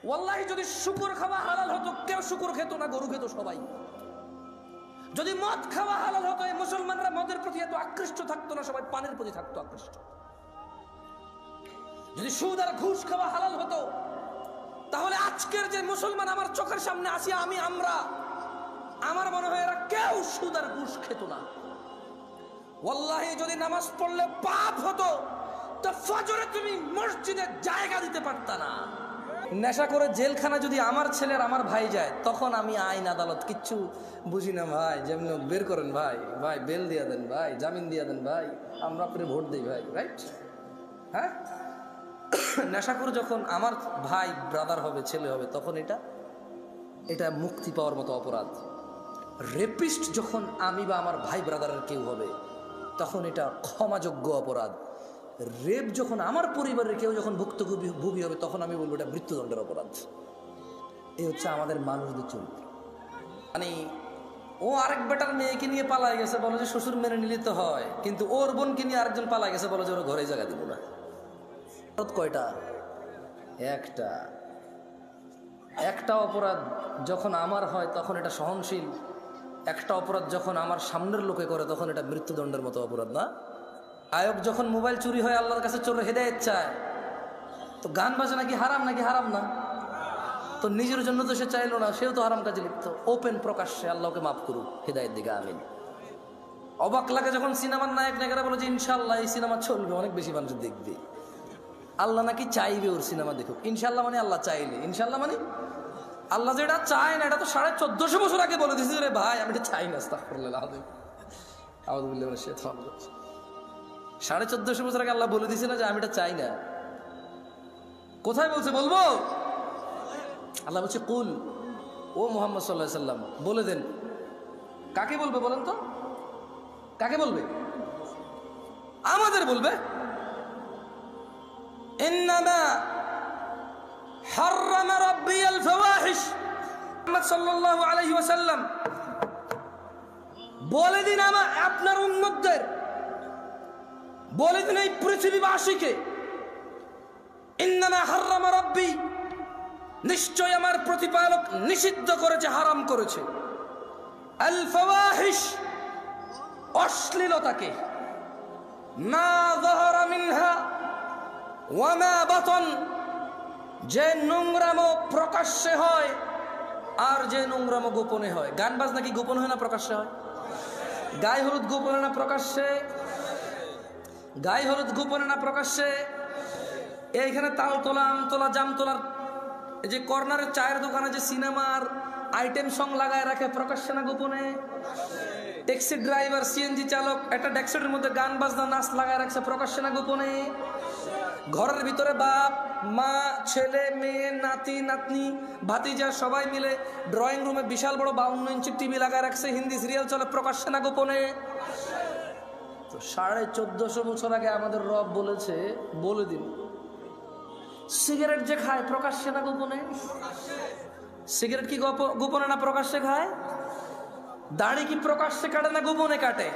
ওয়াল্লাহি যদি শুকর খাওয়া হালাল হতো কেউ শুকর খেত না, গরু খেত সবাই। যদি মদ খাওয়া হালাল হতো এই মুসলমানরা মদের প্রতি এত আকৃষ্ট থাকতো না, সবাই পানের প্রতি থাকতো আকৃষ্ট। যদি সুদ আর ঘুষ খাওয়া হালাল হতো তাহলে আজকের যে মুসলমান আমার চোখের সামনে আসি আমরা আমার মনে হয় এরা কেউ সুদ আর ঘুষ খেত না। ওয়াল্লাহি যদি নামাজ পড়লে পাপ হতো তো ফজরে তুমি মসজিদে জায়গা দিতে পারতা না। নেশা করে জেলখানা যদি আমার ছেলের আমার ভাই যায় তখন আমি আইন আদালত কিচ্ছু বুঝি না ভাই, যেমন বের করেন ভাই, ভাই বেল দিয়া দেন ভাই, জামিন দিয়া দেন ভাই, আমরা আপনি ভোট দিই ভাই, রাইট? হ্যাঁ, নেশা করে যখন আমার ভাই ব্রাদার হবে, ছেলে হবে, তখন এটা মুক্তি পাওয়ার মতো অপরাধ। রেপিস্ট যখন আমি বা আমার ভাই ব্রাদারের কেউ হবে তখন এটা ক্ষমাযোগ্য অপরাধ। রেপ যখন আমার পরিবারের কেউ যখন ভুক্তভোগী হবে তখন আমি বলবো এটা মৃত্যুদণ্ডের অপরাধ। এই হচ্ছে আমাদের মানুষদের চরিত্র। মানে ও আরেক বেটার মেয়েকে নিয়ে পালাই গেছে, বলো যে শ্বশুর মেনে নিলে তো হয়, কিন্তু ওর বোনকে নিয়ে আরেকজন পালাই গেছে, বলো যে ওর ঘরে জায়গা দিব না। কয়টা? একটা অপরাধ যখন আমার হয় তখন এটা সহনশীল, একটা অপরাধ যখন আমার সামনের লোকে করে তখন এটা মৃত্যুদণ্ডের মতো অপরাধ না? আয়োগ যখন মোবাইল চুরি হয় আল্লাহর কাছে চোরের হেদায়েত চায়, তো গান বাজনা কি হারাম নাকি? হারাম না? তো নিজের জন্য তো সে চাইলো না, সেও তো হারাম কাজে লিপ্ত। ওপেন প্রকাশ্যে আল্লাহকে মাফ করুক, হেদায়েত দিকে আমিন। অবাক লাগে যখন সিনেমার নায়ক নায়িকারা বলে যে ইনশাল্লাহ এই সিনেমা চলবে, অনেক বেশি মানুষ দেখবে। আল্লাহ নাকি চাইবে ওর সিনেমা দেখুক। ইনশাল্লাহ মানে আল্লাহ চাইলে, ইনশাল্লাহ মানে আল্লাহ যেটা চায় না, এটা তো 1450 বছর আগে বলে দিয়েছে রে ভাই, আমি এটা চাই না। আস্তাগফিরুল্লাহ, 1450 বছর আগে আল্লাহ বলে দিয়েছে না যে আমি এটা চাই না। কোথায় বলছে? বলবো? আল্লাহ বলছে কুল, ও মুহাম্মদ সাল্লাল্লাহু আলাইহি সাল্লাম বলে দেন। কাকে বলবে বলেন তো? কাকে বলবে? আমাদের বলবে। ইন্নামা হাররামা রাব্বিয়াল ফাওয়াহিশ, মুহাম্মদ সাল্লাল্লাহু আলাইহি ওয়াসাল্লাম বলে দিন আপনার উম্মতদের, বলে দিন এই পৃথিবীবাসীকে, ইন্নামা হাররামা রাব্বি, নিশ্চয় আমার প্রতিপালক নিষিদ্ধ করেছে, হারাম করেছে, আল ফাওয়াহিশ, অশ্লীলতাকে, মা যাহারা মিনহা ওয়া মা বাতান, যে নোংরামো প্রকাশ্যে হয় আর যে নোংরামো গোপনে হয়। গান বাজনা কি গোপন হয় না প্রকাশ্যে হয়? গায়ে হলুদ গোপনে না প্রকাশ্যে? গায়ে হলুদ গোপনে না প্রকাশ্যে? এইখানে তাল তোলা, আম তোলা, জাম তোলার এই যে কর্নারের চায়ের দোকানে যে সিনেমার আইটেম সং লাগায় রাখে, প্রকাশ্যে না গোপনে? ট্যাক্সি ড্রাইভার, সিএনজি চালক একটা ডেস্কের মধ্যে গান বাজনা নাচ লাগায় রাখছে, প্রকাশ্যে না গোপনে? ঘরের ভিতরে বাপ মা, ছেলে মেয়ে, নাতি নাতনি, ভাতিজা সবাই মিলে ড্রয়িং রুমে বিশাল বড় 52 ইঞ্চি টিভি লাগায় রাখছে, হিন্দি সিরিয়াল চলে, প্রকাশ্যে না গোপনে? তো 1450 বছর আগে আমাদের রব বলেছে, বলে দিন সিগারেট যে খায় প্রকাশ্যে না গোপনে? সিগারেট কি গোপনে না প্রকাশ্যে খায়? দাড়ি কি প্রকাশ্যে কাটে না গোপনে কাটে?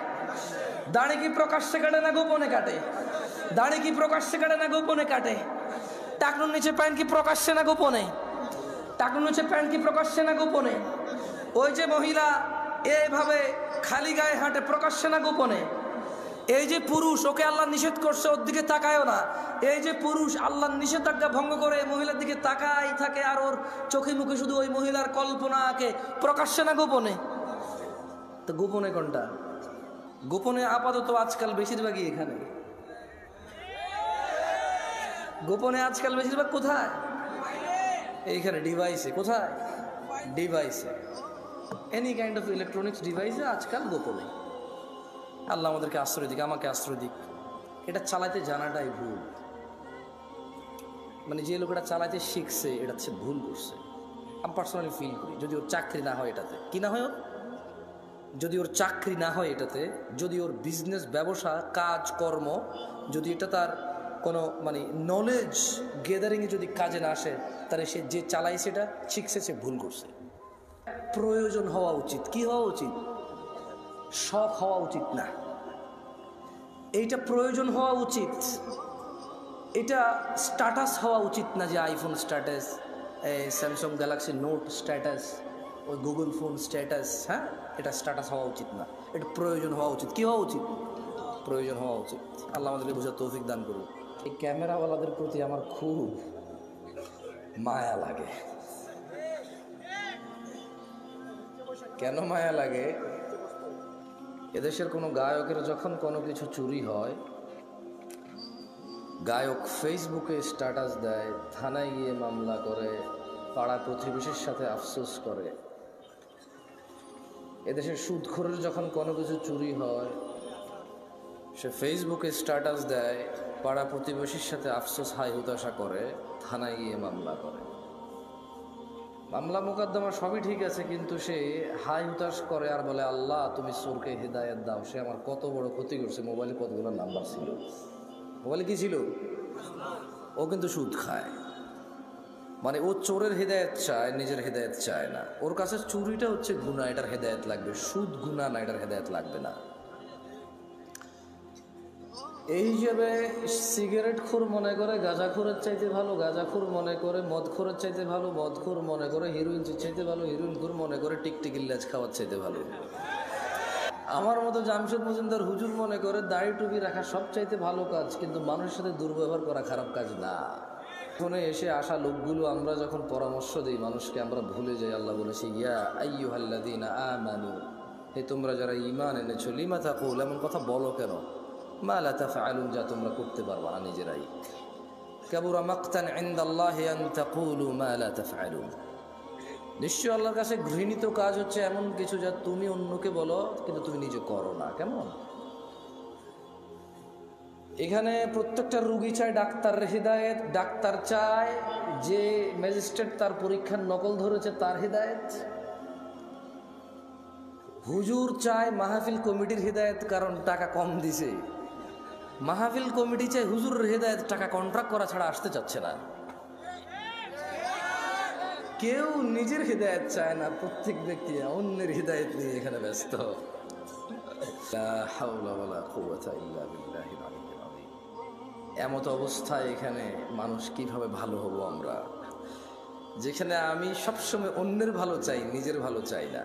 দাড়ি কি প্রকাশ্যে কাটে না গোপনে কাটে? দাড়ি কি প্রকাশ্যে কাটে না গোপনে কাটে? টাকনুর নিচে প্যান্ট কি প্রকাশ্যে না গোপনে? টাকনুর নিচে প্যান্ট কি প্রকাশ্যে না গোপনে? ওই যে মহিলা এইভাবে খালি গায়ে হাঁটে, প্রকাশ্যে না গোপনে? এই যে পুরুষ, ওকে আল্লাহ নিষেধ করছে ওর দিকে তাকায়ও না, এই যে পুরুষ আল্লাহর নিষেধাজ্ঞা ভঙ্গ করে মহিলার দিকে তাকাই থাকে আর ওর চোখে মুখে শুধু ওই মহিলার কল্পনা আঁকে, প্রকাশ্যে না গোপনে? তো গোপনে কোনটা? গোপনে আপাতত আজকাল বেশিরভাগই এখানে। গোপনে আজকাল বেশিরভাগ কোথায়? এইখানে ডিভাইসে। কোথায়? ডিভাইসে, এনি কাইন্ড অফ ইলেকট্রনিক্স ডিভাইসে আজকাল গোপনে। আল্লাহ আমাদেরকে আশ্রয় দিক, আমাকে আশ্রয় দিক। এটা চালাতে জানাটাই ভুল। মানে যে লোক এটা চালাতে শিখছে এটা হচ্ছে ভুল করছে। আমি পার্সোনালি ফিল করি, যদি ওর চাকরি না হয় এটাতে, কি না হয় ওর, যদি ওর চাকরি না হয় এটাতে, যদি ওর বিজনেস, ব্যবসা, কাজ কর্ম, যদি এটা তার কোনো মানে নলেজ গেদারিংয়ে যদি কাজে না আসে, তাহলে সে যে চালায় সেটা শিখছে, সে ভুল করছে। প্রয়োজন হওয়া উচিত। কি হওয়া উচিত? শখ হওয়া উচিত না, এইটা প্রয়োজন হওয়া উচিত। এটা স্ট্যাটাস হওয়া উচিত না যে আইফোন স্ট্যাটাস, এই স্যামসাং গ্যালাক্সি নোট স্ট্যাটাস, ওই গুগল ফোন স্ট্যাটাস, হ্যাঁ, এটা স্ট্যাটাস হওয়া উচিত না, এটা প্রয়োজন হওয়া উচিত। কি হওয়া উচিত? প্রয়োজন হওয়া উচিত। আল্লাহ আমাদেরকে বোঝার তৌফিক দান করুন। এই ক্যামেরাওয়ালাদের প্রতি আমার খুব মায়া লাগে। কেন মায়া লাগে? এদেশের কোনো গায়কের যখন কোনো কিছু চুরি হয়, গায়ক ফেসবুকে স্ট্যাটাস দেয়, থানায় গিয়ে মামলা করে, পাড়া প্রতিবেশীর সাথে আফসোস করে। এদেশের সুদখোরের যখন কোনো কিছু চুরি হয়, সে ফেসবুকে স্ট্যাটাস দেয়, পাড়া প্রতিবেশীর সাথে আফসোস হাই হুতাশা করে, থানায় গিয়ে মামলা করে। মামলা মোকদ্দমা সবই ঠিক আছে, কিন্তু সে হাই হুতাশ করে আর বলে, আল্লাহ তুমি চোরকে হেদায়েত দাও, সে আমার কত বড় ক্ষতি করছে। মোবাইলে কতগুলো নাম্বার ছিল, মোবাইলে কি ছিল? ও কিন্তু সুদ খায়। মানে ও চোরের হেদায়েত চায়, নিজের হেদায়েত চায় না। ওর কাছে চুরিটা হচ্ছে গুনাহ, এটার হেদায়েত লাগবে। সুদ গুনাহ না, এটার হেদায়েত লাগবে না। এই হিসেবে সিগারেটখোর মনে করে গাঁজাখোরের চাইতে ভালো, গাঁজাখোর মনে করে মদখোরের চাইতে ভালো, মদখোর মনে করে হিরোইন চাইতে ভালো, হিরোইনখোর মনে করে টিকটিকির লেজ খাওয়ার চাইতে ভালো। আমার মতো জামশেদ মজুমদার হুজুর মনে করে দাড়ি টুপি রাখা সব চাইতে ভালো কাজ, কিন্তু মানুষের সাথে দুর্ব্যবহার করা খারাপ কাজ না। ফোনে এসে আসা লোকগুলো আমরা যখন পরামর্শ দিই মানুষকে, আমরা ভুলে যাই আল্লাহ বলেছি, ইয়া আইয়ুহাল্লাযীনা আমানু, হে তোমরা যারা ঈমান এনেছো, লিমা তাকুল, এমন কথা বলো কেন, মা লা তাফআলুন, যা তোমরা করতে পারবা না নিজেরাই। কাবুরা মাকতান ইনদাল্লাহি আন তাকুলু মা লা তাফআলুন, নিশ্চয় আল্লাহর কাছে ঘৃণিত কাজ হচ্ছে এমন কিছু যা তুমি অন্যকে বলো কিন্তু তুমি নিজে করো না। কেমন? এখানে প্রত্যেকটা রুগী চায় ডাক্তারের হিদায়েত, ডাক্তার চায় যে ম্যাজিস্ট্রেট তার পরীক্ষার নকল ধরেছে তার হিদায়েত, হুজুর চায় মাহফিল কমিটির হিদায়েত কারণ টাকা কম দিছে, মাহফিল কমিটি চায় হুজুরের হিদায়েত, টাকা কন্ট্রাক্ট করা ছাড়া আসতে চাচ্ছে না। কেউ নিজের হিদায়েত চায় না, প্রত্যেক ব্যক্তি অন্যের হিদায়েত নিয়ে এখানে ব্যস্ত। লা হাওলা ওয়ালা কুওয়াতা ইল্লা বিল্লাহিল আলিয়্যিল আযীম। এমত অবস্থায় এখানে মানুষ কিভাবে ভালো হব আমরা, যেখানে আমি সবসময় অন্যের ভালো চাই, নিজের ভালো চাই না।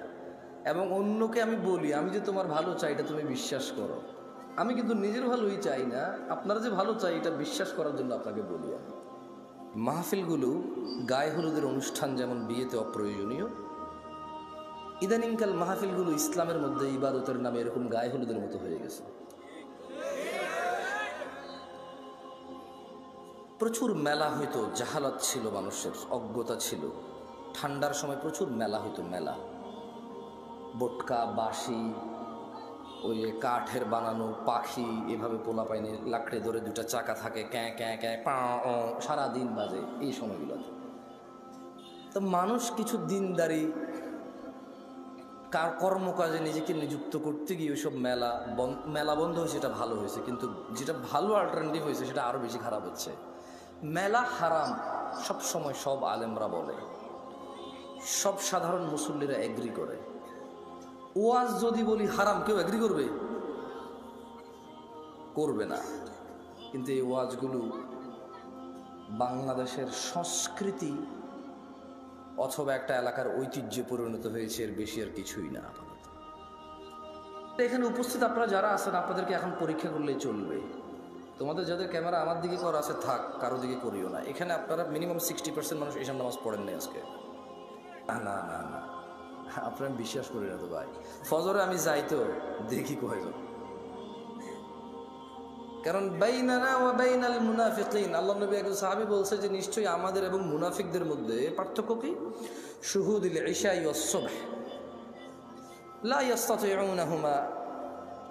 এবং অন্যকে আমি বলি আমি যে তোমার ভালো চাই এটা তুমি বিশ্বাস করো, আমি কিন্তু নিজের ভালোই চাই না, আপনারা যে ভালো চাই এটা বিশ্বাস করার জন্য আপনাকে বলি আমি। মাহফিলগুলো গায়ে হলুদের অনুষ্ঠান যেমন বিয়েতে অপ্রয়োজনীয়, ইদানিংকাল মাহফিলগুলো ইসলামের মধ্যে ইবাদতের নামে এরকম গায়ে হলুদের মতো হয়ে গেছে। প্রচুর মেলা হইতো, জাহালাত ছিল, মানুষের অজ্ঞতা ছিল। ঠান্ডার সময় প্রচুর মেলা হইতো, মেলা, বটকা, বাঁশি, ওই কাঠের বানানো পাখি, এভাবে পোলা পাইনি লাকড়ে ধরে দুটা চাকা থাকে, ক্যাঁ ক্যাঁ ক্যাঁ পা, সারাদিন বাজে এই সময়গুলোতে। তো মানুষ কিছু দিনদারি কর্মকাজে নিজেকে নিযুক্ত করতে গিয়ে ওইসব মেলা বন্ধ হয়েছে, এটা ভালো হয়েছে। কিন্তু যেটা ভালো অল্টারনেটিভ হয়েছে সেটা আরও বেশি খারাপ হচ্ছে। মেলা হারাম সব সময় সব আলেমরা বলে, সব সাধারণ মুসল্লিরা এগ্রি করে। ওয়াজ যদি বলি হারাম, কেউ এগ্রি করবে? করবে না। কিন্তু এই ওয়াজগুলো বাংলাদেশের সংস্কৃতি অথবা একটা এলাকার ঐতিহ্যে পরিণত হয়েছে, এর বেশি আর কিছুই না। আপাতত এখানে উপস্থিত আপনারা যারা আছেন, আপনাদেরকে এখন পরীক্ষা করলেই চলবে। তোমাদের যাদের ক্যামেরা আমার দিকে করা আছে থাক, কারো দিকে করিও না। এখানে আপনারা মিনিমাম 60% মানুষ এসব নামাজ পড়েন নাই আজকে। না না না না, আপনারা বিশ্বাস করি না তো ভাই। ফজরে আমি যাই তো দেখি কয়, কারণ বাইনানা ওয়া বাইনাল মুনাফিকিন, আল্লাহ নবী একজন সাহাবী বলছে যে নিশ্চয়ই আমাদের এবং মুনাফিকদের মধ্যে পার্থক্য কি? শুহুদুল ইশাই ওয়াস সুবহ লা ইস্তাতিউনাহুমা,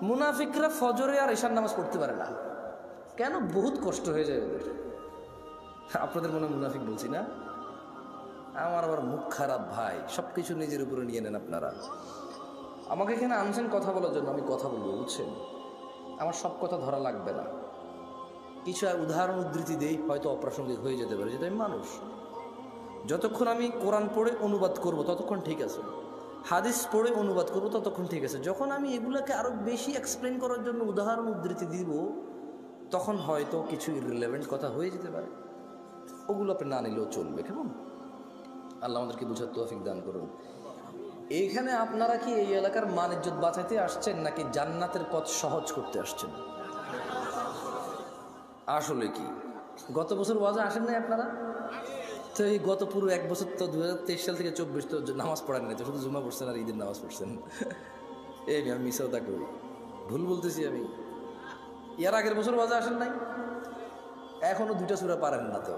মুনাফিকরা ফজরে আর ইশার নামাজ পড়তে পারে না। কেন? বহুত কষ্ট হয়ে যায় ওদের। আপনাদের মনে মুনাফিক বলছি না, আমার আবার মুখ খারাপ ভাই, সব কিছু নিজের উপরে নিয়ে নেন আপনারা। আমাকে এখানে আনছেন কথা বলার জন্য, আমি কথা বলবো, বুঝছেন? আমার সব কথা ধরা লাগবে না, কিছু উদাহরণ উদ্ধৃতি দেই, হয়তো অপ্রাসঙ্গিক হয়ে যেতে পারে, যেটা আমি মানুষ। যতক্ষণ আমি কোরআন পড়ে অনুবাদ করব ততক্ষণ ঠিক আছে, হাদিস পড়ে অনুবাদ করব ততক্ষণ ঠিক আছে। যখন আমি এগুলোকে আরও বেশি এক্সপ্লেন করার জন্য উদাহরণ উদ্ধৃতি দিব, তখন হয়তো কিছু ইররিলেভেন্ট কথা হয়ে যেতে পারে, ওগুলো আপনি না নিলেও চলবে। কেমন? আল্লাহ আমাদেরকে বুঝার তৌফিক দান করুন। এইখানে আপনারা কি এই এলাকার মান ইজ্জত বাঁচাইতে আসছেন নাকি জান্নাতের পথ সহজ করতে আসছেন? আসলে কি গত বছর ওয়াজে আসেন নাই আপনারা? তো এই গত পুরো এক বছর তো 2023 সাল থেকে 24 তো নামাজ পড়েন নাই, তো শুধু জুমা পড়ছেন আর ঈদের নামাজ পড়ছেন। এই আমি মিসাও তা করি, ভুল বলতেছি আমি? এর আগের বছর ওয়াজে আসেন নাই? এখনো 2টা সূরা পারেন না তো?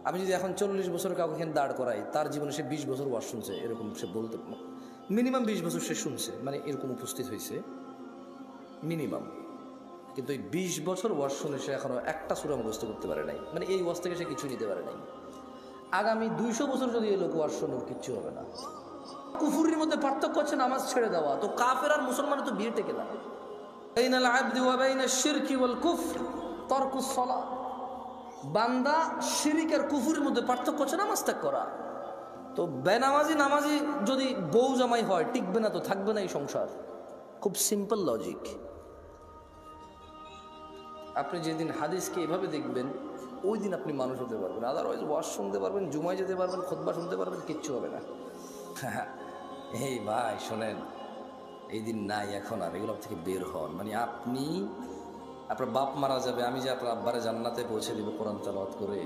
আমি যদি এখন 40 বছর কাউকে এখানে দাঁড় করাই, তার জীবনে সে 20 বছর ওয়াজ শুনছে, এরকম সে বলতে মিনিমাম 20 বছর সে শুনছে, মানে এরকম উপস্থিত হয়েছে মিনিমাম। কিন্তু এই 20 বছর ওয়াজ শুনে সে এখনো একটা সূরা মুখস্থ করতে পারে নাই, মানে এই ওয়াজ থেকে সে কিছু নিতে পারে নাই। আগামী 200 বছর যদি এই লোক ওয়াজ শুনে ওর কিচ্ছু হবে না। কুফুরির মধ্যে পার্থক্য হচ্ছে নামাজ ছেড়ে দেওয়া। তো কাফের আর মুসলমানের তো বিয়ে টেকে না। বাইনাল আবদি ওয়া বাইনাশ শিরকি ওয়াল কুফর তারকুস সালাহ। বান্দা শিরিক আর কুফুরির মধ্যে পার্থক্য হচ্ছে নামাজ ত্যাগ করা। তো বেনামাজি নামাজি যদি বউ জামাই হয়, টিকবে না, তো থাকবে না এই সংসার। খুব সিম্পল লজিক। আপনি যেদিন হাদিসকে এভাবে দেখবেন, ওই দিন আপনি মানুষ হতে পারবেন। আদারওয়াইজ ওয়াজ শুনতে পারবেন, জুমায় যেতে পারবেন, খুতবা শুনতে পারবেন, কিচ্ছু হবে না। এই ভাই শোনেন, এই দিন নাই এখন আর, এগুলো থেকে বের হন। মানে আপনি, আপনার বাপ মারা যাবে, আমি যে আপনার আব্বারে জান্নাতে পৌঁছে দিব কোরআন তেলাওয়াত করে,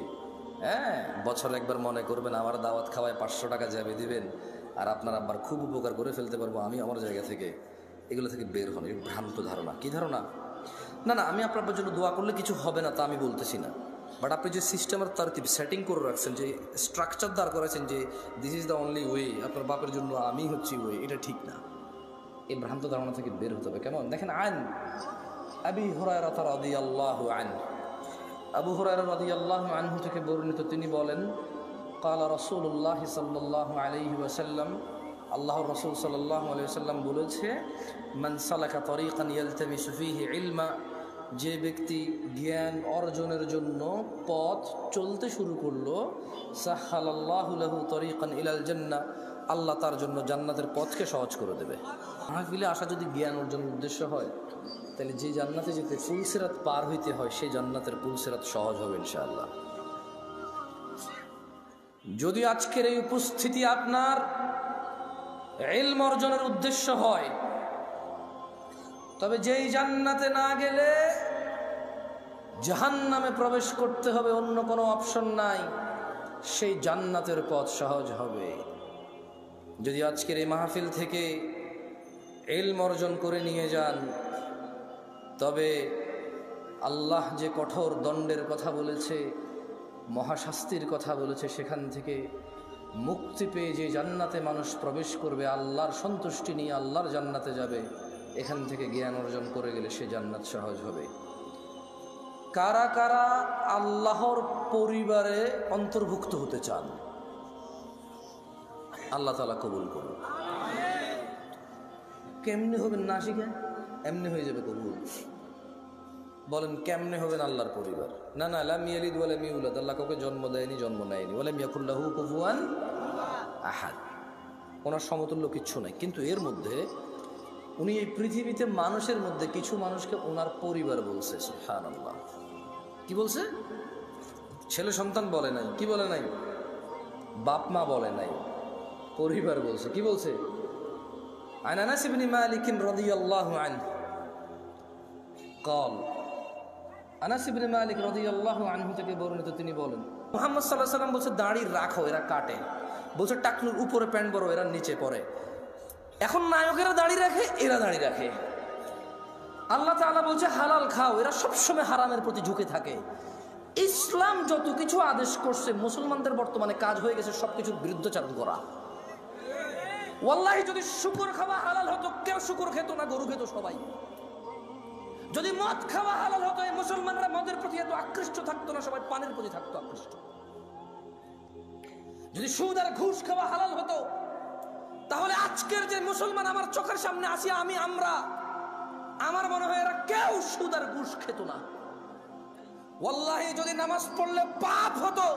হ্যাঁ, বছরে একবার মনে করবেন আমার দাওয়াত খাওয়ায় 500 টাকা যাবে দিবেন, আর আপনার আব্বার খুব উপকার করে ফেলতে পারবো আমি আমার জায়গা থেকে। এগুলো থেকে বের হন। এই ভ্রান্ত ধারণা। কি ধারণা? না না, আমি আপনার জন্য দোয়া করলে কিছু হবে না তা আমি বলতেছি না, বাট আপনি যে সিস্টেমের তারতিব সেটিং করে রাখছেন, যে স্ট্রাকচার দাঁড় করেছেন যে this is the only way, আপনার বাপের জন্য আমি হচ্ছি ওয়ে, এটা ঠিক না। এই ভ্রান্ত ধারণা থেকে বের হতে হবে। কেমন দেখেন, আন আবি হুরায়রা রাদিয়াল্লাহু আনহু, আবু হুরায়রা রাদিয়াল্লাহু আনহু থেকে বর্ণিত, তিনি বলেন, ক্বালা রাসূলুল্লাহ সাল্লাল্লাহু আলাইহি ওয়াসাল্লাম, আল্লাহর রাসূল সাল্লাল্লাহু আলাইহি ওয়াসাল্লাম বলেছে, মান সালাকা তরিকান ইয়ালতামিসু ফীহি ইলমা, যে ব্যক্তি জ্ঞান অর্জনের জন্য পথ চলতে শুরু করলো, সাহহালাল্লাহু লাহু তরিকান ইলাল জান্নাহ, আল্লাহ তার জন্য জান্নাতের পথকে সহজ করে দেবে। মাহফিলে আসা যদি জ্ঞান অর্জনের উদ্দেশ্য হয়, তাহলে যে জান্নাতে যেতে পুলসিরাত পার হইতে হয়, সেই জান্নাতের পুলসিরাত সহজ হবে ইনশাআল্লাহ। যদি আজকের এই উপস্থিতি আপনার ইলম অর্জনের উদ্দেশ্য হয়, তবে যেই জান্নাতে না গেলে জাহান্নামে প্রবেশ করতে হবে, অন্য কোনো অপশন নাই, সেই জান্নাতের পথ সহজ হবে। যদি আজকের এই মাহফিল থেকে ইলম অর্জন করে নিয়ে যান, তবে আল্লাহ যে কঠোর দণ্ডের কথা বলেছে, মহাশাস্তির কথা বলেছে, সেখান থেকে মুক্তি পেয়ে যে জান্নাতে মানুষ প্রবেশ করবে, আল্লাহর সন্তুষ্টি নিয়ে আল্লাহর জান্নাতে যাবে, এখান থেকে জ্ঞান অর্জন করে গেলে সে জান্নাত সহজ হবে। কারা কারা আল্লাহর পরিবারে অন্তর্ভুক্ত হতে চান? আল্লাহ তাআলা কবুল করুন। কেমনে হবেন না শিখে? এমনি হয়ে যাবে কবুল। বলেন কেমনে হবেন আল্লাহর পরিবার? না না, লাম ইয়ালিদ ওয়া লাম ইউলাদ, আল্লাহ কাউকে জন্ম দেয়নি, জন্ম নেয়নি। ওয়া লাম ইয়াকুল লাহু কুফুয়ান আহাদ, ওনার সমতুল্য কিচ্ছু নাই। কিন্তু এর মধ্যে উনি এই পৃথিবীতে মানুষের মধ্যে কিছু মানুষকে ওনার পরিবার বলছে। সুবহানাল্লাহ। কি বলছে? ছেলে সন্তান বলে নাই, কি বলে নাই? বাপ মা বলে নাই, পরিবার বলছে। কি বলছে? আন আনাস ইবনে মালিক রাদিয়াল্লাহু আনহু قال, আনাস ইবনে মালিক রাদিয়াল্লাহু আনহু থেকে বর্ণিত, তিনি বলেন, মুহাম্মদ সাল্লাল্লাহু আলাইহি ওয়াসাল্লাম বলছে, দাড়ি রাখো, এরা কাটে। বলছে টাকনুর উপরে প্যান্ট বড়, এরা নিচে পড়ে। এখন নায়কেরা দাড়ি রাখে, এরা দাড়ি রাখে। আল্লাহ তাআলা বলছে হালাল খাও, এরা সবসময় হারামের প্রতি ঝুঁকে থাকে। ইসলাম যত কিছু আদেশ করছে, মুসলমানদের বর্তমানে কাজ হয়ে গেছে সবকিছুর বিরুদ্ধাচরণ করা। ওয়াল্লাহি যদি শুকর খাওয়া হালাল হতো, কেউ শুকর খেত না, গরু খেত সবাই। যদি মদ খাওয়া হালাল হতো, এই মুসলমানরা মদের প্রতি এত আকৃষ্ট থাকতো না, সবাই পানের প্রতি থাকতো আকৃষ্ট। যদি সুদ আর ঘুষ খাওয়া হালাল হতো, তাহলে আজকের যে মুসলমান আমার চোখের সামনে আসি, আমরা, আমার মনে হয় এরা কেউ সুদ আর ঘুষ খেত না। ওয়াল্লাহি যদি নামাজ পড়লে পাপ হতো,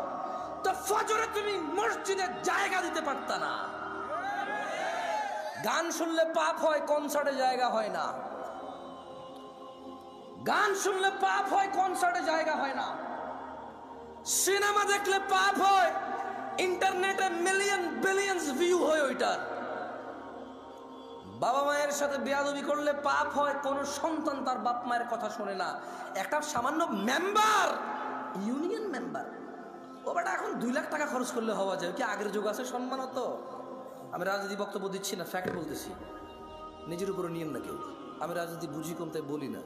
তো ফজরে তুমি মসজিদে জায়গা দিতে পারতা না। গান শুনলে পাপ হয়, কনসার্টে জায়গা হয় না। গান শুনলে পাপ হয়, কনসার্টে জায়গা হয় না। সিনেমা দেখলে পাপ হয়, ইন্টারনেটে মিলিয়ন বিলিয়নস ভিউ হয় ওইটার। বাবা মায়ের সাথে বেয়াদবি করলে পাপ হয়, কোন সন্তান তার বাপ মায়ের কথা শোনে না। একটা সামান্য মেম্বার, ইউনিয়ন মেম্বার, ও বেটা এখন 2 লাখ টাকা খরচ করলে হওয়া যায়, কি আগের যুগ আছে সম্মানত? আমি রাজনীতি বক্তব্য দিচ্ছি না, ফ্যাক্ট বলতেছি, নিজের উপরে নিয়েন না কেউ। আমি রাজনীতি বুঝি কম তাই বলি না।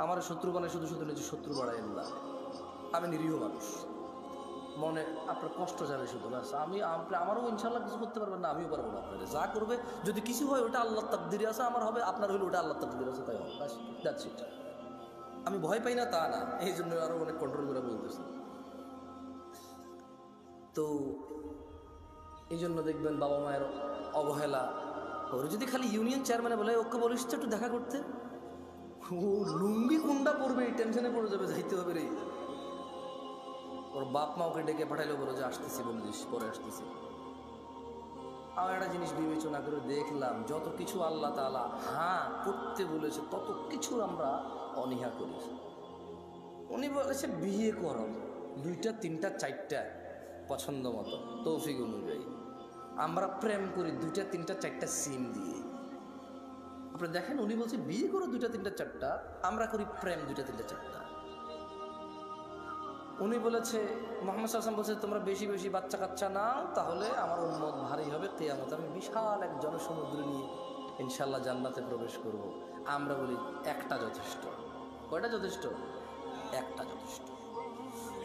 আমার শত্রু বানায় শুধু শুধু নিজের শত্রু বাড়ায় না। আমি নিরীহ মানুষ, মনে আপনার কষ্ট যাবে শুধু, ব্যাস। আমারও ইনশাল্লাহ কিছু করতে পারবেন না, আমিও পারবো না। আপনার যা করবে যদি কিছু হয় ওটা আল্লাহর তাকদিরে আছে, আমার হবে, আপনার হইলে ওটা আল্লাহর তাকদিরে আছে, তাই হবে, ব্যাস, দ্যাটস ইট। আমি ভয় পাই না তা না, এই জন্য আরো অনেক কন্ট্রোল করে বলতেছি। তো এই জন্য দেখবেন বাবা মায়ের অবহেলা। ওর যদি খালি ইউনিয়ন চেয়ারম্যানে বলে ওকে বলিস তো একটু দেখা করতে, ও লুঙ্গি কুন্ডা পড়বে, এই টেনশনে পড়ে যাবে, যাইতে হবে রে। ওর বাপ মা ওকে ডেকে পাঠাইলেও বলো যে আসতেছি, বলে দিস পরে আসতেছি। আমার একটা জিনিস বিবেচনা করে দেখলাম, যত কিছু আল্লাহ তাআলা হ্যাঁ করতে বলেছে তত কিছু আমরা অনীহা করি। উনি বলেছে বিয়ে করো 2টা 3টা 4টা পছন্দ মতো তৌফিক অনুযায়ী। আমরা প্রেম করি 2টা 3টা 4টা সিম দিয়ে। আপনি দেখেন উনি বলছে বিয়ে করো 2টা 3টা 4টা, আমরা করি প্রেম 2টা 3টা 4টা। উনি বলেছে, মুহাম্মদ সাল্লাল্লাহু আলাইহি ওয়াসাল্লাম বলছে তোমরা বেশি বেশি বাচ্চা কাচ্চা নাও, তাহলে আমার উম্মত ভারী হবে, কিয়ামতে আমি বিশাল এক জনসমুদ্র নিয়ে ইনশাআল্লাহ জান্নাতে প্রবেশ করব। আমরা বলি একটা যথেষ্ট। কয়টা যথেষ্ট? একটা যথেষ্ট।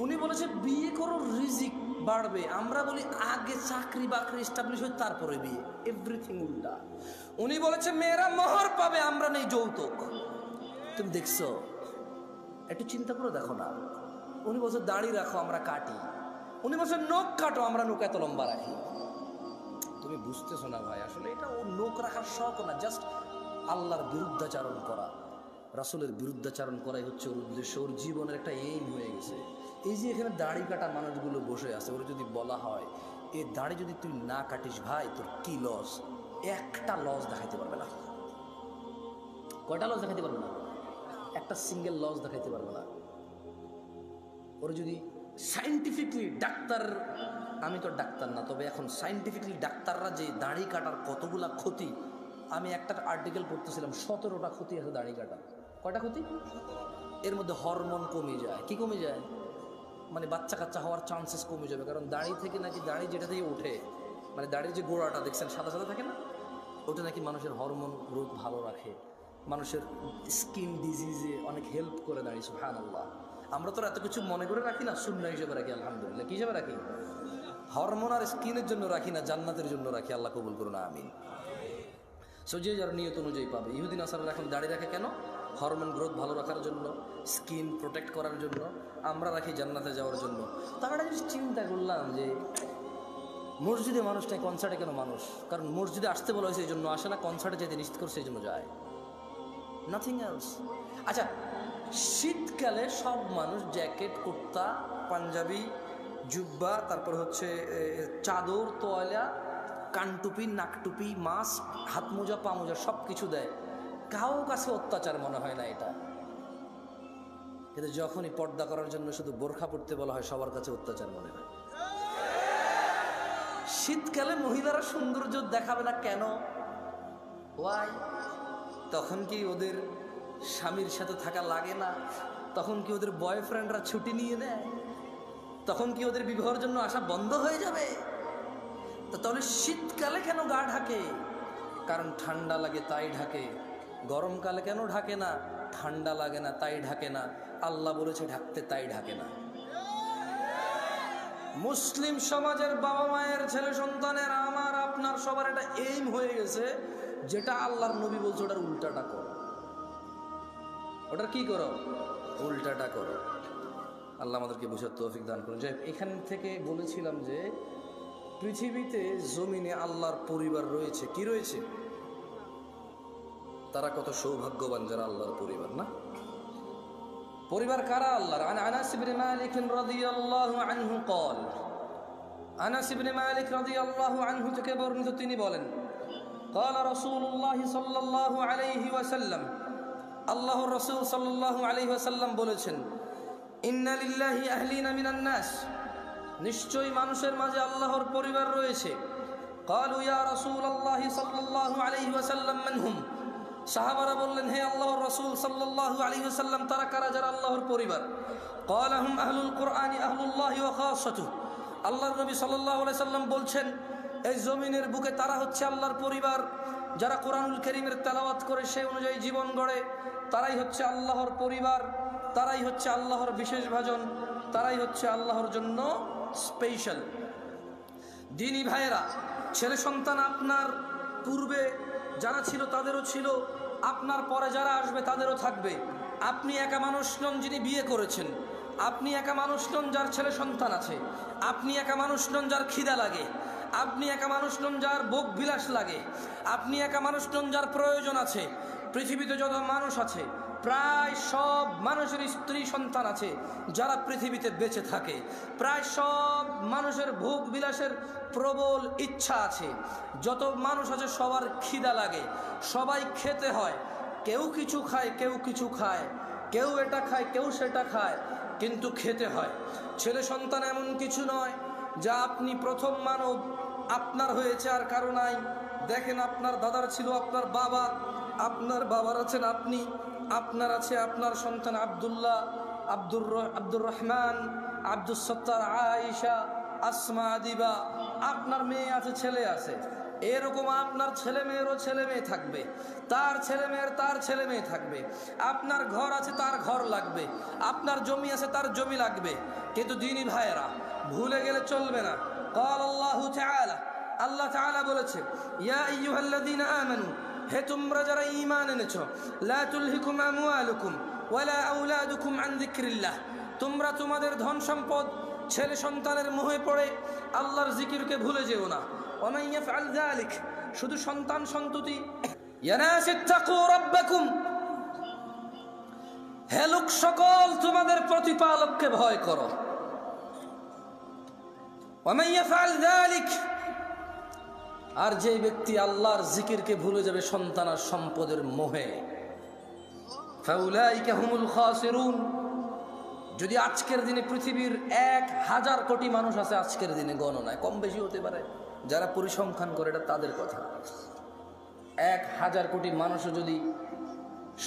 উনি বলেছে বিয়ে করো রিজিক বাড়বে, আমরা বলি আগে চাকরি বাকরি এস্টাবলিশ হয় তারপরে বিয়ে। এভরিথিং উল্টা। উনি বলেছে মেয়েরা মোহর পাবে, আমরা নেই যৌতুক। তুমি দেখছো? একটু চিন্তা করে দেখো না। উনি বলছে দাড়ি রাখো, আমরা কাটি। উনি বলছে নখ কাটো, আমরা নখ এত লম্বা রাখি। তুমি বুঝতেছো না ভাই, আসলে এটা ও নখ রাখার শখ না, জাস্ট আল্লাহর বিরুদ্ধাচারণ করা, রাসূলের বিরুদ্ধাচারণ করাই হচ্ছে ওর উদ্দেশ্য। ওর জীবনের একটা এইম হয়ে গেছে। এই যে এখানে দাড়ি কাটা মানুষগুলো বসে আছে, ওরা যদি বলা হয় এই দাড়ি যদি তুই না কাটিস ভাই তোর কি লস, একটা লস দেখাইতে পারবে না। কয়টা লস দেখাইতে পারবে না? একটা সিঙ্গেল লস দেখাইতে পারবে না। ওরা যদি সায়েন্টিফিকলি ডাক্তার, আমি তো ডাক্তার না, তবে এখন সায়েন্টিফিকলি ডাক্তাররা যে দাড়ি কাটার কতগুলা ক্ষতি, আমি একটা আর্টিকেল পড়তেছিলাম, 17টা ক্ষতি আছে দাড়ি কাটার। কয়টা ক্ষতি? এর মধ্যে হরমোন কমে যায়। কি কমে যায়? মানে বাচ্চা কাচ্চা হওয়ার চান্সেস কমে যাবে, কারণ দাড়ি থেকে নাকি, দাড়ি যেটা থেকে ওঠে, মানে দাড়ির যে গোড়াটা দেখছেন সাদা সাদা থাকে না, ওটা নাকি মানুষের হরমোন গ্রোথ ভালো রাখে, মানুষের স্কিন ডিজিজে অনেক হেল্প করে দাড়ি। সুবহানাল্লাহ। আমরা তো এত কিছু মনে করে রাখি না, সুন্নাহ হিসেবে রাখি। আলহামদুলিল্লাহ। কি হিসেবে রাখি? হরমোন আর স্কিনের জন্য রাখি না, জান্নাতের জন্য রাখি। আল্লাহ কবুল করুন, আমিন। সো যে যার নিয়ত অনুযায়ী পাবে। ইহুদি নাসারারা এখন দাড়ি রাখে কেন? হরমোন গ্রোথ ভালো রাখার জন্য, স্কিন প্রোটেক্ট করার জন্য। আমরা রাখি জান্নাতে যাওয়ার জন্য। তো আমরা একটা জিনিস চিন্তা করলাম যে মসজিদে মানুষ নেই, কনসার্টে কেন মানুষ? কারণ মসজিদে আসতে বলা হয়েছে এই জন্য আসে না, কনসার্টে যেতে নিশ্চিত করছে এই জন্য যায়, নাথিং এলস। আচ্ছা, শীতকালে সব মানুষ জ্যাকেট, কুর্তা, পাঞ্জাবি, জুব্বা, তারপর হচ্ছে চাদর, তোয়ালা, কানটুপি, নাকটুপি, মাস্ক, হাত মোজা, পা মোজা সব কিছু দেয়। কারো কাছে অত্যাচার মনে হয় না এটা। কিন্তু যখনই পর্দা করার জন্য শুধু বোরখা পড়তে বলা হয়, সবার কাছে অত্যাচার মনে হয়। শীতকালে মহিলারা সৌন্দর্য দেখাবে না কেন? ওয়াই? তখন কি ওদের স্বামীর সাথে থাকা লাগে না? তখন কি ওদের বয়ফ্রেন্ডরা ছুটি নিয়ে নেয়? তখন কি ওদের বিবাহের জন্য আসা বন্ধ হয়ে যাবে? তো তাহলে শীতকালে কেন গা ঢাকে? কারণ ঠান্ডা লাগে তাই ঢাকে। গরমকালে কেন ঢাকে না? ঠান্ডা লাগে না তাই ঢাকে না। আল্লাহ বলেছে ঢাকতে, তাই ঢাকে না। মুসলিম সমাজের বাবা মায়ের ছেলে সন্তানের, আমার আপনার সবার একটা এইম হয়ে গেছে, যেটা আল্লাহর নবী বলছে ওটার উল্টাটা করো। ওটার কি করো? উল্টাটা করো। আল্লাহ আমাদেরকে বুঝার তৌফিক দান করুন। যে এখান থেকে বলেছিলাম যে পৃথিবীতে জমিনে আল্লাহর পরিবার রয়েছে। কি রয়েছে? তারা কত সৌভাগ্যবান যারা আল্লাহর পরিবার, না? পরিবার কারা আল্লাহর? আনাস ইবনে মালিক রাদিয়াল্লাহু আনহু قال, আনাস ইবনে মালিক রাদিয়াল্লাহু আনহু থেকে বর্ণিত, তিনি বলেন قال রাসূলুল্লাহ সাল্লাল্লাহু আলাইহি ওয়াসাল্লাম, আল্লাহর রাসূল সাল্লাল্লাহু আলাইহি ওয়াসাল্লাম বলেছেন, ইন্না লিল্লাহি আহলিনা মিনান নাস, নিশ্চয়ই মানুষের মাঝে আল্লাহর পরিবার রয়েছে। ক্বালু ইয়া রাসূলুল্লাহ সাল্লাল্লাহু আলাইহি ওয়াসাল্লাম মান হুম? সাহাবারা বললেন, হে আল্লাহর রাসূল সাল্লাল্লাহু আলাইহি ওয়াসাল্লাম, তারা কারা যারা আল্লাহর পরিবার? ক্বালা হুম আহলুল কুরআনি আহলুল্লাহি ওয়া খাসাতুহু। আল্লাহর নবী সাল্লাল্লাহু আলাইহি ওয়াসাল্লাম বলছেন, এই জমিনের বুকে তারা হচ্ছে আল্লাহর পরিবার, যারা কোরআনুল কারীমের তেলাওয়াত করে সেই অনুযায়ী জীবন গড়ে, তারাই হচ্ছে আল্লাহর পরিবার, তারাই হচ্ছে আল্লাহর বিশেষ ভাজন, তারাই হচ্ছে আল্লাহর জন্য স্পেশাল। দিনী ভাইয়েরা, ছেলে সন্তান আপনার পূর্বে যারা ছিল তাদেরও ছিল, আপনার পরে যারা আসবে তাদেরও থাকবে। আপনি একা মানুষ নন যিনি বিয়ে করেছেন, আপনি একা মানুষ নন যার ছেলে সন্তান আছে, আপনি একা মানুষ নন যার খিদা লাগে, আপনি একা মানুষ নন যার ভোগ বিলাস লাগে, আপনি একা মানুষ নন যার প্রয়োজন আছে। পৃথিবীতে যত মানুষ আছে প্রায় সব মানুষের স্ত্রী সন্তান আছে যারা পৃথিবীতে বেঁচে থাকে। প্রায় সব মানুষের ভোগ বিলাসের প্রবল ইচ্ছা আছে। যত মানুষ আছে সবার খিদা লাগে, সবাই খেতে হয়। কেউ কিছু খায়, কেউ কিছু খায়, কেউ এটা খায়, কেউ সেটা খায়, কিন্তু খেতে হয়। ছেলে সন্তান এমন কিছু নয় যা আপনি প্রথম মানব, আপনার হয়েছে আর কারো নাই। দেখেন, আপনার দাদার ছিল আপনার বাবা, আপনার বাবার আছেন আপনি, আপনার আছে আপনার সন্তান আব্দুল্লাহ, আব্দুর রহমান, আব্দুস সত্তার, আয়েশা, আসমা, দিবা, আপনার মেয়ে আছে, ছেলে আছে। এরকম আপনার ছেলে মেয়েরও ছেলে মেয়ে থাকবে, তার ছেলে মেয়ের তার ছেলে মেয়ে থাকবে। আপনার ঘর আছে, তার ঘর লাগবে, আপনার জমি আছে, তার জমি লাগবে। কিন্তু দিনী ভাইয়েরা, ভুলে গেলে চলবে না। قال الله تعالى, আল্লাহ তাআলা বলেছে, ইয়া আইয়ুহাল্লাযীনা আমানু, হে তোমরা যারা ঈমান এনেছো, লা তুলহিকুম আমওয়ালুকুম ওয়ালা আওলাদুকুম আন যিকরিল্লাহ, তোমরা তোমাদের ধন সম্পদ ছেলে সন্তানের মোহে পড়ে আল্লাহর জিকিরকে ভুলে যেও না। ওয়া মান ইয়াফআল যালিক, শুধু সন্তান সন্ততি। ইয়া নাস ইত্তাকু রাব্বাকুম, হে লোক সকল, তোমাদের প্রতিপালককে ভয় করো। ওয়া মান ইয়াফআল যালিক, আর যে ব্যক্তি আল্লাহর জিকিরকে ভুলে যাবে সন্তান আর সম্পদের মোহে, ফাউলাইকা হুমুল খাসিরুন। যদি আজকের দিনে পৃথিবীর 1000 কোটি মানুষ আছে, আজকের দিনে গণনায় কম বেশি হতে পারে, যারা পরিসংখ্যান করে এটা তাদের কথা, 1000 কোটি মানুষও যদি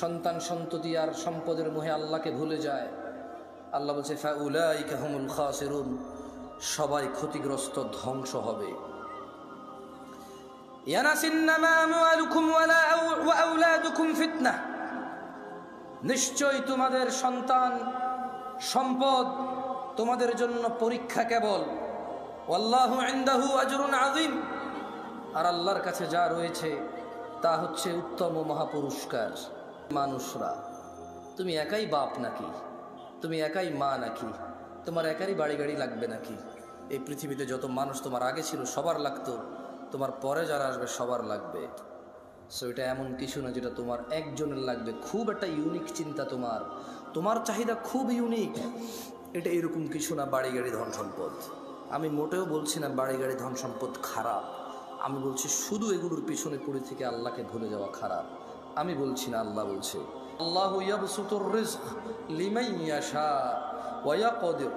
সন্তান সন্ততি আর সম্পদের মোহে আল্লাহকে ভুলে যায়, আল্লাহ বলছে ফাউলাইকা হুমুল খাসিরুন, সবাই ক্ষতিগ্রস্ত, ধ্বংস হবে। ইয়ানাসিন্নামা আমওয়ালুকুম ওয়া আওলাদুকুম ফিতনাহ, নিশ্চয় তোমাদের সন্তান সম্পদ তোমাদের জন্য পরীক্ষা কেবল। ওয়াল্লাহু ইনদাহু আজরুন আযীম, আর আল্লাহর কাছে যা রয়েছে তা হচ্ছে উত্তম ও মহাপুরস্কার। মানুষরা, তুমি একাই বাপ নাকি? তুমি একাই মা নাকি? তোমার একারই বাড়ি গাড়ি লাগবে নাকি? এই পৃথিবীতে যত মানুষ তোমার আগে ছিল সবার লাগতো, তোমার পরে যারা আসবে সবার লাগবে। সো এটা এমন কিছু না যেটা তোমার একজনের লাগবে। খুব একটা ইউনিক চিন্তা, তোমার চাহিদা খুব ইউনিক। এটা এরকম কিছু না বাড়ি গাড়ি ধন সম্পদ। আমি মোটেও বলছি না বাড়ি গাড়ি ধন সম্পদ খারাপ, আমি বলছি শুধু এগুলোর পিছনে পড়ে থেকে আল্লাহকে ভুলে যাওয়া খারাপ। আমি বলছি না, আল্লাহ বলছে, আল্লাহু ইয়াবসুতুর রিজক লিমান ইয়াশা ওয়া ইয়াকদির।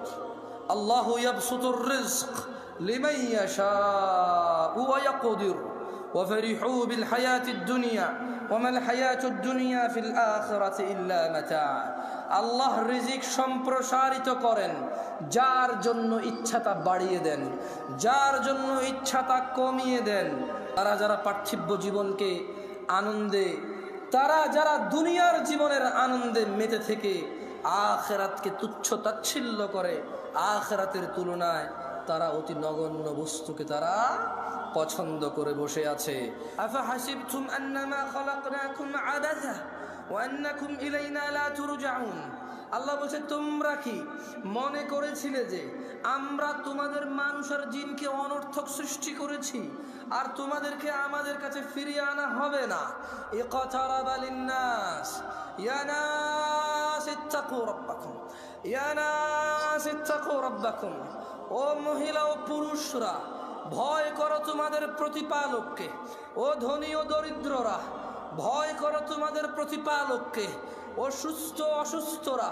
আল্লাহু ইয়াবসুতুর রিজক লিমান ইয়াশা ওয়া ইয়াকদির ওয়া ফারিহু বিল হায়াতিদ দুনিয়া ওয়া মাল হায়াতুদ দুনিয়া ফিল আখিরাতি ইল্লা মাতা। আল্লাহ রিজিক সম্প্রসারিত করেন, যার জন্য ইচ্ছা তা বাড়িয়ে দেন, যার জন্য ইচ্ছা তা কমিয়ে দেন। তারা যারা পার্থিব জীবনকে আনন্দে, তারা যারা দুনিয়ার জীবনের আনন্দে মেতে থেকে আখিরাতকে তুচ্ছ তাচ্ছিল্য করে, আখিরাতের তুলনায় তারা অতি নগণ্য বস্তুকে তারা পছন্দ করে বসে আছে। আফা হাসিবতুম আন্নামা খালাকনাকুম আবাসা ওয়া আন্নাকুম ইলাইনা লা তুরজাউন। আল্লাহ বলছে, তোমরা কি মনে করেছিলে যে আমরা তোমাদের মানুষ আর জিনকে অনর্থক সৃষ্টি করেছি আর তোমাদেরকে আমাদের কাছে ফিরিয়ে আনা হবে না? ইকতারাবা লিন্নাস ইয়া নাস ইত্তাকু রাব্বাকুম ইয়া নাস ইত্তাকু রাব্বাকুম। ও মহিলা ও পুরুষরা, ভয় করো তোমাদের প্রতিপালককে। ও ধনী ও দরিদ্ররা, ভয় করো তোমাদের প্রতিপালককে। ও সুস্থ অসুস্থরা,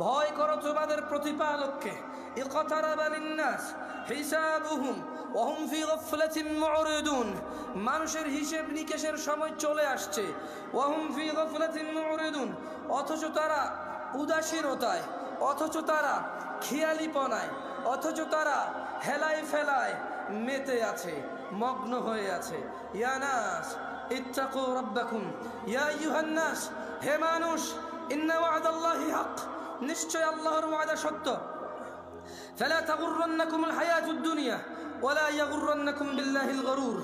ভয় করো তোমাদের প্রতিপালককে। اقترب للناس حسابهم وهم في غفلة معرضون মানুষের হিসাব নিকেশের সময় চলে আসছে ওয়াহুম ফি গাফলাতিন মুরিদুন অথচ তারা উদাসীনতায় অথচ তারা খেয়ালিপনায় অথচ তারা হেলায় ফেলায় মেতে আছে মগ্ন হয়ে আছে ইয়া নাস ইত্তাকু রাব্বাকুম ইয়া আইয়ুহান নাস হে মানুষ ইন্না ওয়া'দাল্লাহি হক নিশ্চয় আল্লাহর ওয়াদা সত্য ফালা তাগুররান্নাকুমুল হায়াতুদ দুনিয়া ওয়ালা ইয়াগুররান্নাকুম বিল্লাহিল গরুর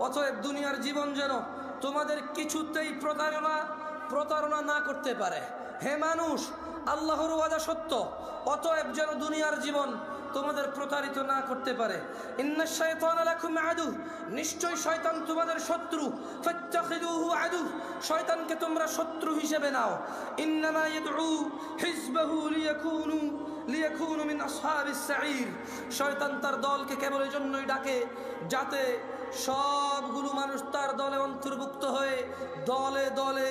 অতএব দুনিয়ার জীবন যেন তোমাদের কিছুতেই প্রতারণা না করতে পারে হে মানুষ আল্লাহর ওয়াদা সত্য অতএব যেন দুনিয়ার জীবন তোমাদের প্রতারিত না করতে পারে ইন্নাশ শাইতানা লাকুম আদু নিশ্চয় শয়তান তোমাদের শত্রু ফাত্তাখিদুহু আদু শয়তানকে তোমরা শত্রু হিসেবে নাও ইন্নামা ইয়াদউ হিজবাহু লিয়াকুনু মিন আসহাবিস সাঈর শয়তান তার দলকে কেবল এই জন্যই ডাকে যাতে সবগুলো মানুষ তার দলে অন্তর্ভুক্ত হয়ে দলে দলে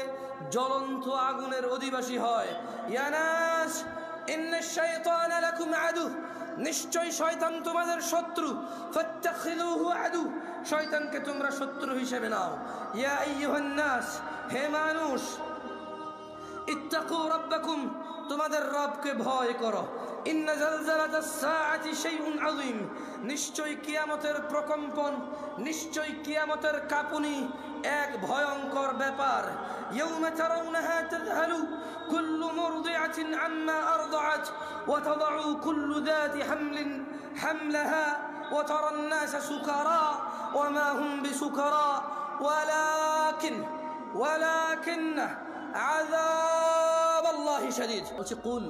জ্বলন্ত আগুনের অধিবাসী হয় ইয়া নাস ইন্নাশ শাইতানা লাকুম আদু নিশ্চয় শয়তান তোমাদের শত্রু ফাত্তাখিদুহু আদু শয়তানকে তোমরা শত্রু হিসেবে নাও ইয়া আইয়ুহান নাস হে মানুষ ইত্তাকু রাব্বাকুম তোমাদের রবকে ভয় করো ইন্না জালজালাতাস সাআতি শাইউন আযীম নিশ্চয় কিয়ামতের প্রকম্পন নিশ্চয় কিয়ামতের কাঁপুনি এক ভয়ঙ্কর ব্যাপার ইয়াউমা তারাউনাহা তাযহালু কুল্লু মুরদিআতিন আম্মা আরদাআত ওয়া তাদাউ কুল্লু যাতি হামলিন হামলাহা ওয়া তারান নাসা সুকারা ওয়া মা হুম বিসুকারা ওয়ালাকিন্না আযাব আল্লাহি শাদীদ বলছে কুল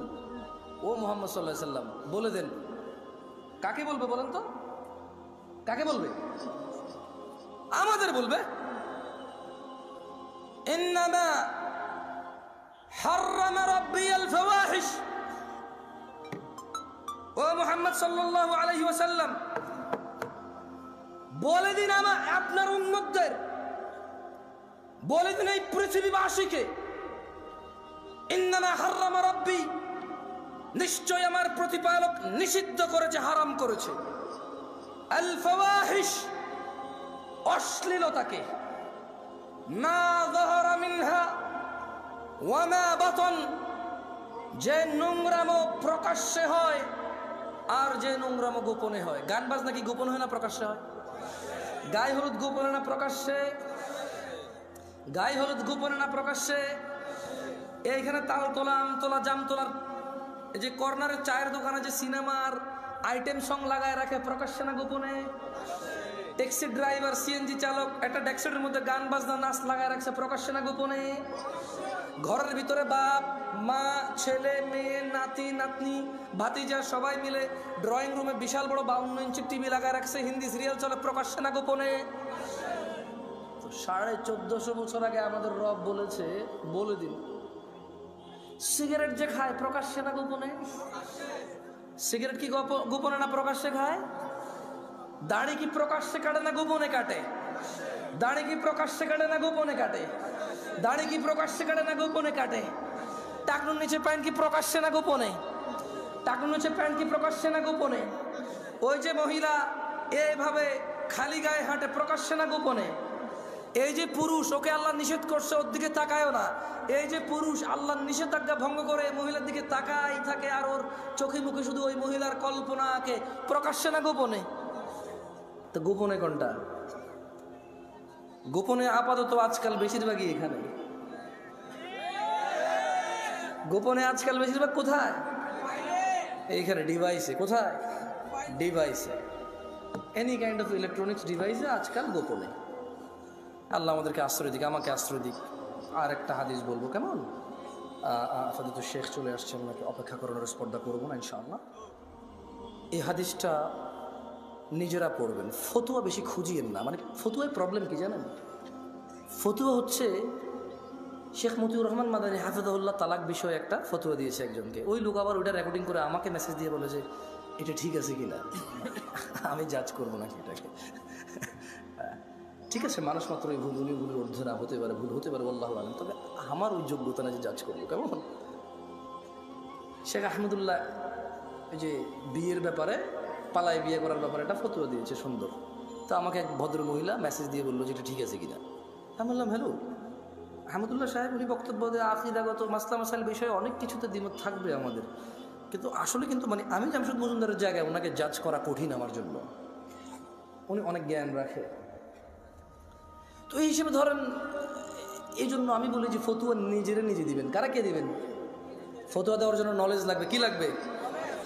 ও মুহাম্মদ সাল্লাল্লাহু আলাইহি সাল্লাম বলে দেন কাকে বলবে বলেন তো কাকে বলবে আমাদের বলবে ইন্নামা হাররামা রাব্বিয়াল ফাওয়াহিশ ও মুহাম্মদ সাল্লাল্লাহু আলাইহি ওয়াসাল্লাম বলে দিন আপনার উম্মতদের বলে দিন এই পৃথিবীবাসীকে ইন্নামা হাররামা রাব্বি নিশ্চয় আমার প্রতিপালক নিষিদ্ধ করেছে হারাম করেছে আল ফাওয়াহিশ অশ্লীলতাকে মা যাহারা মিনহা ওয়া মা বাতন যে নোংরামো প্রকাশ্যে হয় আর যে নোংরামো গোপনে হয় গান বাজনা কি গোপন হয় না প্রকাশ্যে হয় গায়ে হলুদ গোপনে না প্রকাশ্যে গায়ে হলুদ গোপনে না প্রকাশ্যে এইখানে তাল তোলা আম তোলা জাম তোলার এই যে কর্নারের চায়ের দোকানে যে সিনেমার আইটেম সং লাগায় রাখে প্রকাশ্যে না গোপনে ট্যাক্সি ড্রাইভার সিএনজি চালক একটা ডেস্কের মধ্যে গান বাজনা নাচ লাগায় রাখছে প্রকাশ্যে না গোপনে ঘরের ভিতরে বাপ মা ছেলে মেয়ে নাতি নাতনি ভাতিজা সবাই মিলে ড্রয়িং রুমে বিশাল বড় 52 ইঞ্চি টিভি লাগায় রাখছে হিন্দি সিরিয়াল চলে প্রকাশ্যে না গোপনে তো 1450 বছর আগে আমাদের রব বলেছে বলে দিন সিগারেট যে খায় প্রকাশ্যে না গোপনে সিগারেট কি গোপনে না প্রকাশ্যে খায় দাড়ি কি প্রকাশ্যে কাটে না গোপনে কাটে দাড়ি কি প্রকাশ্যে কাটে না গোপনে কাটে দাড়ি কি প্রকাশ্যে কাটে না গোপনে কাটে টাকনুর নিচে প্যান্ট কি প্রকাশ্যে না গোপনে টাকনুর নিচে প্যান্ট কি প্রকাশ্যে না গোপনে ওই যে মহিলা এইভাবে খালি গায়ে হাঁটে প্রকাশ্যে না গোপনে এই যে পুরুষ ওকে আল্লাহ নিষেধ করছে ওর দিকে তাকায়ও না এই যে পুরুষ আল্লাহর নিষেধাজ্ঞা ভঙ্গ করে মহিলার দিকে তাকাই থাকে আর ওর চোখে মুখে শুধু ওই মহিলার কল্পনা আঁকে প্রকাশ্যে না গোপনে তো গোপনে কোনটা গোপনে আপাতত আজকাল বেশিরভাগই এখানে গোপনে আজকাল বেশিরভাগ কোথায় এইখানে ডিভাইসে কোথায় ডিভাইসে এনি কাইন্ড অফ ইলেকট্রনিক্স ডিভাইসে আজকাল গোপনে আল্লাহ আমাদেরকে আশ্রয় দিক আমাকে আশ্রয় দিক আর একটা হাদিস বলবো কেমন আফাদিত শেখ চলে আসছেন ওনাকে অপেক্ষা করানোর স্পর্ধা করবো না ইনশাআল্লাহ এই হাদিসটা নিজেরা পড়বেন ফতুয়া বেশি খুঁজিয়েন না মানে ফতুয়ায় প্রবলেম কি জানেন ফতুয়া হচ্ছে শেখ মতিউর রহমান মাদানী হাফিজাহুল্লাহ তালাক বিষয়ে একটা ফতুয়া দিয়েছে একজনকে ওই লোক আবার ওইটা রেকর্ডিং করে আমাকে মেসেজ দিয়ে বলে যে এটা ঠিক আছে কিনা আমি জাজ করবো নাকি এটাকে ঠিক আছে মানুষ মাত্র এই ভুল উনি ভুলের ঊর্ধ্বে না হতে পারে ভুল হতে পারে আল্লাহু আলাম তবে আমার ওই যোগ্যতা না যে জাজ করবো কেমন শেখ আহমদুল্লাহ এই যে বিয়ের ব্যাপারে, পালায় বিয়ে করার ব্যাপারে একটা ফতোয়া দিয়েছে সুন্দর। তো আমাকে এক ভদ্র মহিলা মেসেজ দিয়ে বললো যে এটা ঠিক আছে কিনা। আমি বললাম হ্যালো আহমদুল্লাহ সাহেব, উনি বক্তব্য দিয়ে আকিদাগত মাসলা মাসাইল বিষয়ে অনেক কিছুতে দ্বিমত থাকবে আমাদের, কিন্তু আসলে কিন্তু মানে আমি জামশেদ মজুমদারের জায়গায় ওনাকে জাজ করা কঠিন আমার জন্য। উনি অনেক জ্ঞান রাখে, তো এই হিসেবে ধরেন, এই জন্য আমি বলি যে ফতুয়া নিজেরা নিজে দিবেন। কারা কে দিবেন? ফতুয়া দেওয়ার জন্য নলেজ লাগবে। কি লাগবে?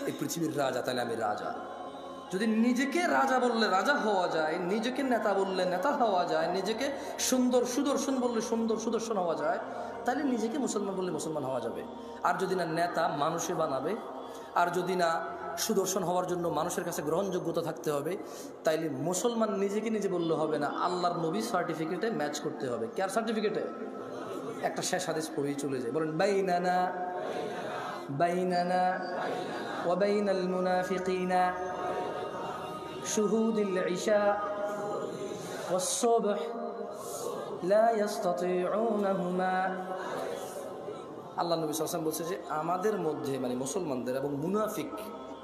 এই পৃথিবীর রাজা, তাহলে আমি রাজা। যদি নিজেকে রাজা বললে রাজা হওয়া যায়, নিজেকে নেতা বললে নেতা হওয়া যায়, নিজেকে সুন্দর সুদর্শন বললে সুন্দর সুদর্শন হওয়া যায়, তাহলে নিজেকে মুসলমান বললে মুসলমান হওয়া যাবে। আর যদি না নেতা মানুষে বানাবে, আর যদি না সুদর্শন হওয়ার জন্য মানুষের কাছে গ্রহণযোগ্যতা থাকতে হবে, তাইলে মুসলমান নিজেকে নিজে বললে হবে না, আল্লাহর নবী সার্টিফিকেটে ম্যাচ করতে হবে। কার সার্টিফিকেটে? একটা শেষ হাদিস পড়েই চলে যায়, বলেন বাইনানা বাইনানা ওয়া বাইনাল মুনাফিকিনা শুহুদুল ইশা ওয়াস সুবহ লা ইস্তাতিউনাহুমা। আল্লাহ নবী সাল্লাল্লাহু আলাইহি ওয়াসাল্লাম বলছে যে আমাদের মধ্যে মানে মুসলমানদের এবং মুনাফিক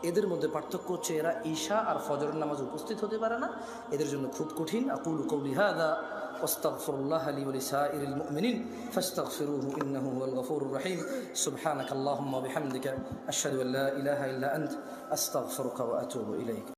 এদের মধ্যে পার্থক্য হচ্ছে এরা ঈশা আর ফজরের নামাজ উপস্থিত হতে পারে না, এদের জন্য খুব কঠিন। আকুলু কওলি হাযা ওয়াস্তাগফিরুল্লাহ লি ওয়া লিসাইরিল মুমিনিন ফাস্তাগফিরুহু ইন্নাহু হুয়াল গফুরুর রহিম। সুবহানাকাল্লাহুম্মা ওয়া বিহামদিকা আশহাদু আল্লা ইলাহা ইল্লা আনতা আস্তাগফিরুকা ওয়া আতুবু ইলাইক।